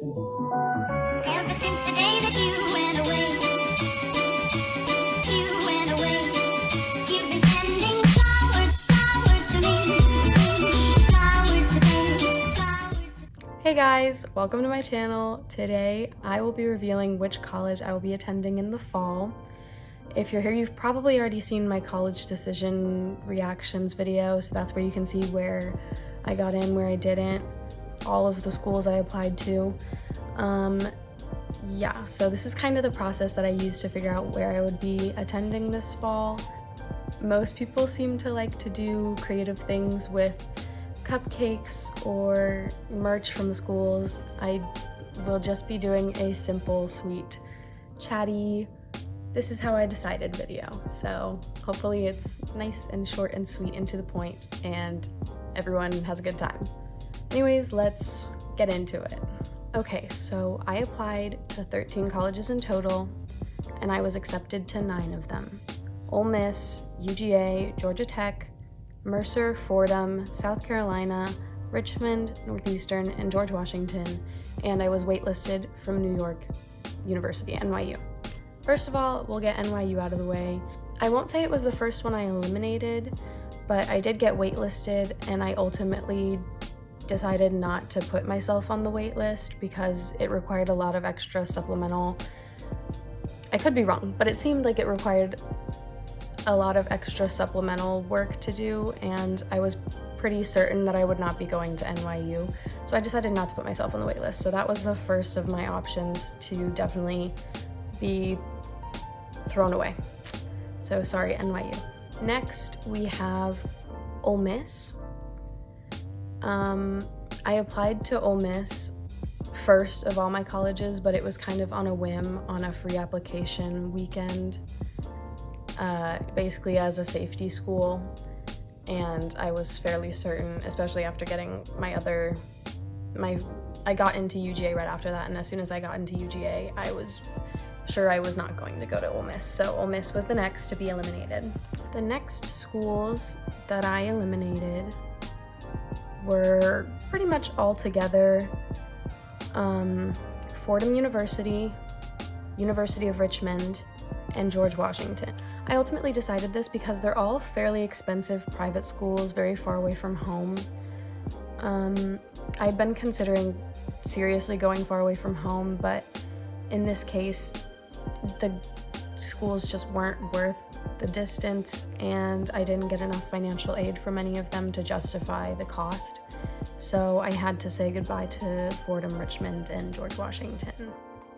Ever since the day that you went away, you've been sending flowers to me, flowers today, flowers today. Hey guys, welcome to my channel. Today I will be revealing which college I will be attending in the fall. If you're here, you've probably already seen my college decision reactions video, so that's where you can see where I got in, where I didn't, all of the schools I applied to. Yeah, so this is kind of the process that I used to figure out where I would be attending this fall. Most people seem to like to do creative things with cupcakes or merch from the schools. I will just be doing a simple, sweet, chatty, this is how I decided video. So hopefully it's nice and short and sweet and to the point and everyone has a good time. Anyways, let's get into it. Okay, so I applied to 13 colleges in total and I was accepted to 9 of them. Ole Miss, UGA, Georgia Tech, Mercer, Fordham, South Carolina, Richmond, Northeastern, and George Washington, and I was waitlisted from New York University, NYU. First of all, we'll get NYU out of the way. I won't say it was the first one I eliminated, but I did get waitlisted, and I ultimately decided not to put myself on the wait list because it required a lot of extra supplemental. I could be wrong, but it seemed like it required a lot of extra supplemental work to do, and I was pretty certain that I would not be going to NYU, so I decided not to put myself on the wait list. So that was the first of my options to definitely be thrown away. So sorry, NYU. Next, we have Ole Miss. I applied to Ole Miss first of all my colleges, but it was kind of on a whim on a free application weekend, basically as a safety school, and I was fairly certain, especially after getting I got into UGA right after that, and as soon as I got into UGA, I was sure I was not going to go to Ole Miss, so Ole Miss was the next to be eliminated. The next schools that I eliminated were pretty much all together Fordham University, University of Richmond, and George Washington. I ultimately decided this because they're all fairly expensive private schools, very far away from home. I'd been considering seriously going far away from home, but in this case, the schools just weren't worth the distance, and I didn't get enough financial aid from any of them to justify the cost. So I had to say goodbye to Fordham, Richmond, and George Washington.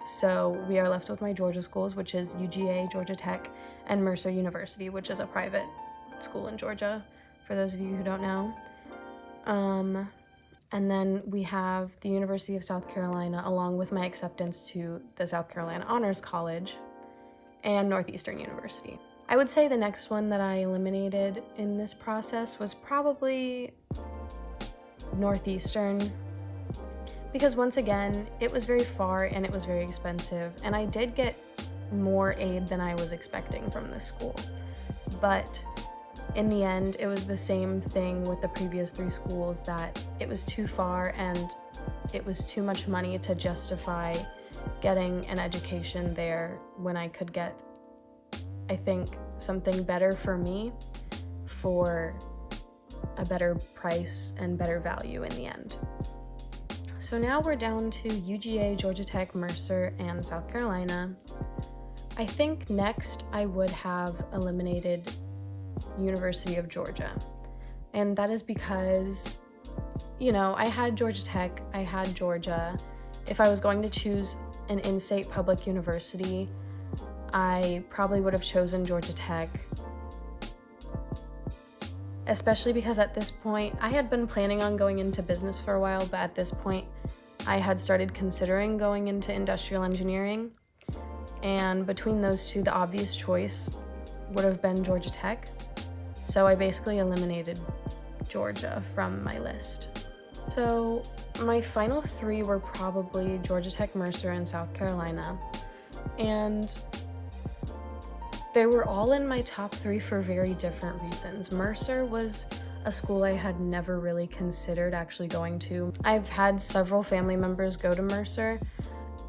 So we are left with my Georgia schools, which is UGA, Georgia Tech, and Mercer University, which is a private school in Georgia, for those of you who don't know. And then we have the University of South Carolina, along with my acceptance to the South Carolina Honors College, and Northeastern University. I would say the next one that I eliminated in this process was probably Northeastern, because once again, it was very far and it was very expensive, and I did get more aid than I was expecting from this school. But in the end, it was the same thing with the previous 3 schools, that it was too far and it was too much money to justify getting an education there when I could get, I think, something better for me for a better price and better value in the end. So now we're down to UGA, Georgia Tech, Mercer, and South Carolina. I think next I would have eliminated University of Georgia, and that is because, you know, I had Georgia Tech, I had Georgia. If I was going to choose an in-state public university, I probably would have chosen Georgia Tech, especially because at this point, I had been planning on going into business for a while, but at this point, I had started considering going into industrial engineering, and between those two, the obvious choice would have been Georgia Tech. So I basically eliminated Georgia from my list. So my final 3 were probably Georgia Tech, Mercer, and South Carolina. And they were all in my top 3 for very different reasons. Mercer was a school I had never really considered actually going to. I've had several family members go to Mercer,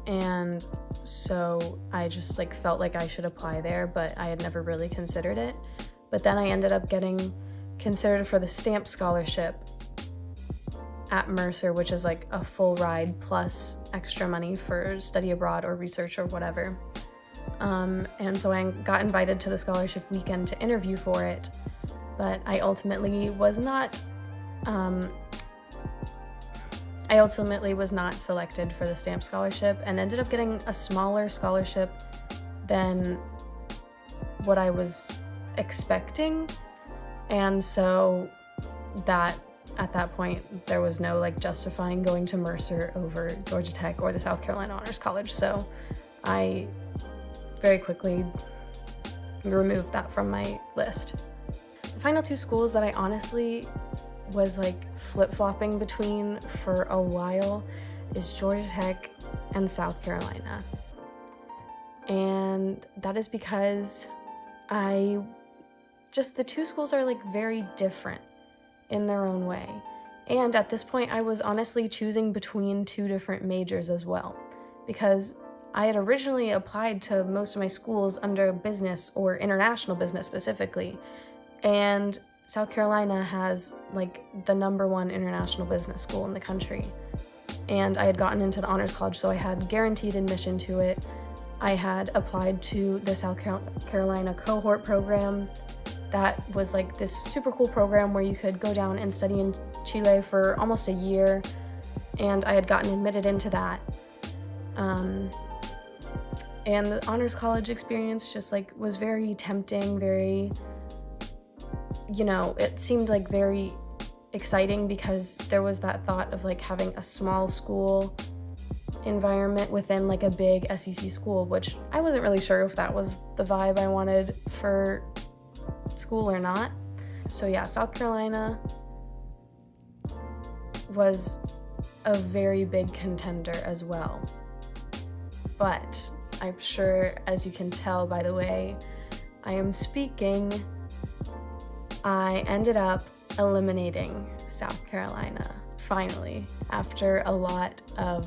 and so I just like felt like I should apply there, but I had never really considered it. But then I ended up getting considered for the STAMP scholarship at Mercer, which is like a full ride plus extra money for study abroad or research or whatever. And so I got invited to the scholarship weekend to interview for it, but I ultimately was not selected for the STAMP scholarship and ended up getting a smaller scholarship than what I was expecting. And so that at that point there was no like justifying going to Mercer over Georgia Tech or the South Carolina Honors College. So I very quickly removed that from my list. The final two schools that I honestly was like flip-flopping between for a while is Georgia Tech and South Carolina. And that is because the two schools are like very different in their own way. And at this point I was honestly choosing between two different majors as well, because I had originally applied to most of my schools under business or international business specifically, and South Carolina has like the #1 international business school in the country. And I had gotten into the Honors College, so I had guaranteed admission to it. I had applied to the South Carolina cohort program. That was like this super cool program where you could go down and study in Chile for almost a year, and I had gotten admitted into that. And the Honors College experience just like was very tempting, very, it seemed like very exciting because there was that thought of like having a small school environment within like a big SEC school, which I wasn't really sure if that was the vibe I wanted for school or not. So yeah, South Carolina was a very big contender as well. But I'm sure, as you can tell by the way I am speaking, I ended up eliminating South Carolina, finally, after a lot of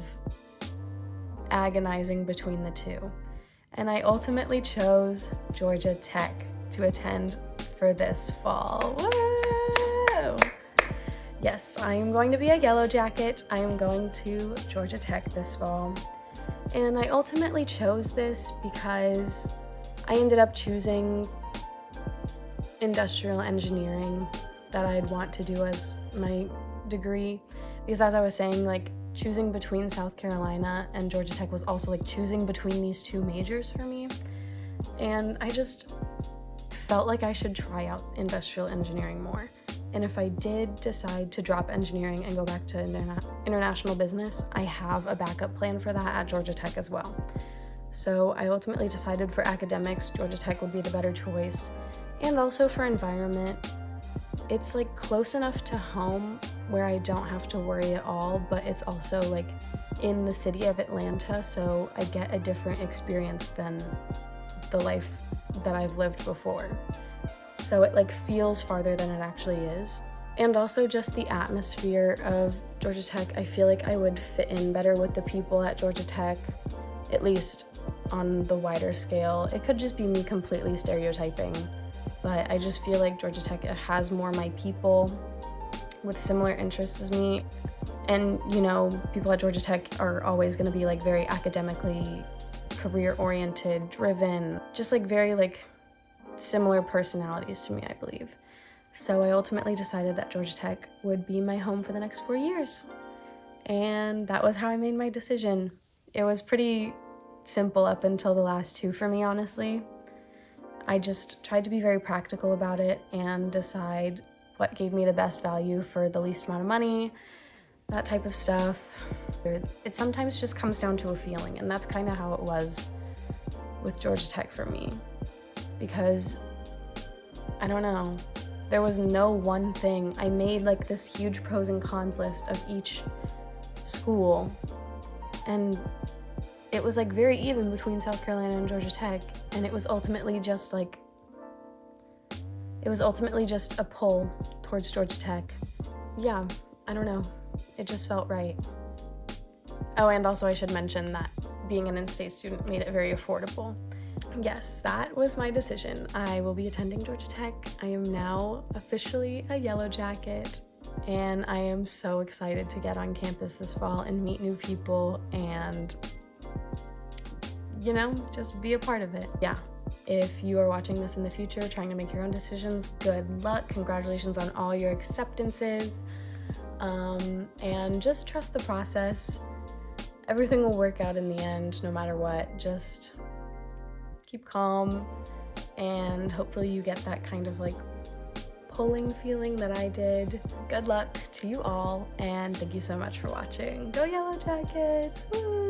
agonizing between the two. And I ultimately chose Georgia Tech to attend for this fall. Woo! Yes, I am going to be a Yellow Jacket. I am going to Georgia Tech this fall. And I ultimately chose this because I ended up choosing industrial engineering that I'd want to do as my degree, because as I was saying, like choosing between South Carolina and Georgia Tech was also like choosing between these two majors for me. And I just felt like I should try out industrial engineering more. And if I did decide to drop engineering and go back to international business, I have a backup plan for that at Georgia Tech as well. So I ultimately decided for academics, Georgia Tech would be the better choice. And also for environment, it's like close enough to home where I don't have to worry at all, but it's also like in the city of Atlanta, so I get a different experience than the life that I've lived before. So it like feels farther than it actually is. And also just the atmosphere of Georgia Tech, I feel like I would fit in better with the people at Georgia Tech, at least on the wider scale. It could just be me completely stereotyping, but I just feel like Georgia Tech has more my people with similar interests as me. And people at Georgia Tech are always going to be like very academically career-oriented, driven, just like very like similar personalities to me, I believe. So I ultimately decided that Georgia Tech would be my home for the next 4 years. And that was how I made my decision. It was pretty simple up until the last two for me, honestly. I just tried to be very practical about it and decide what gave me the best value for the least amount of money, that type of stuff. It sometimes just comes down to a feeling, and that's kind of how it was with Georgia Tech for me. Because, I don't know, there was no one thing. I made like this huge pros and cons list of each school, and it was like very even between South Carolina and Georgia Tech, and it was ultimately just like it was ultimately just a pull towards Georgia Tech. Yeah, I don't know. It just felt right. Oh, and also I should mention that being an in-state student made it very affordable. Yes, that was my decision. I will be attending Georgia Tech. I am now officially a Yellow Jacket, and I am so excited to get on campus this fall and meet new people and, just be a part of it. Yeah. If you are watching this in the future, trying to make your own decisions, good luck. Congratulations on all your acceptances. And just trust the process. Everything will work out in the end, no matter what. Just keep calm, and hopefully you get that kind of pulling feeling that I did. Good luck to you all, and thank you so much for watching. Go Yellow Jackets! Woo!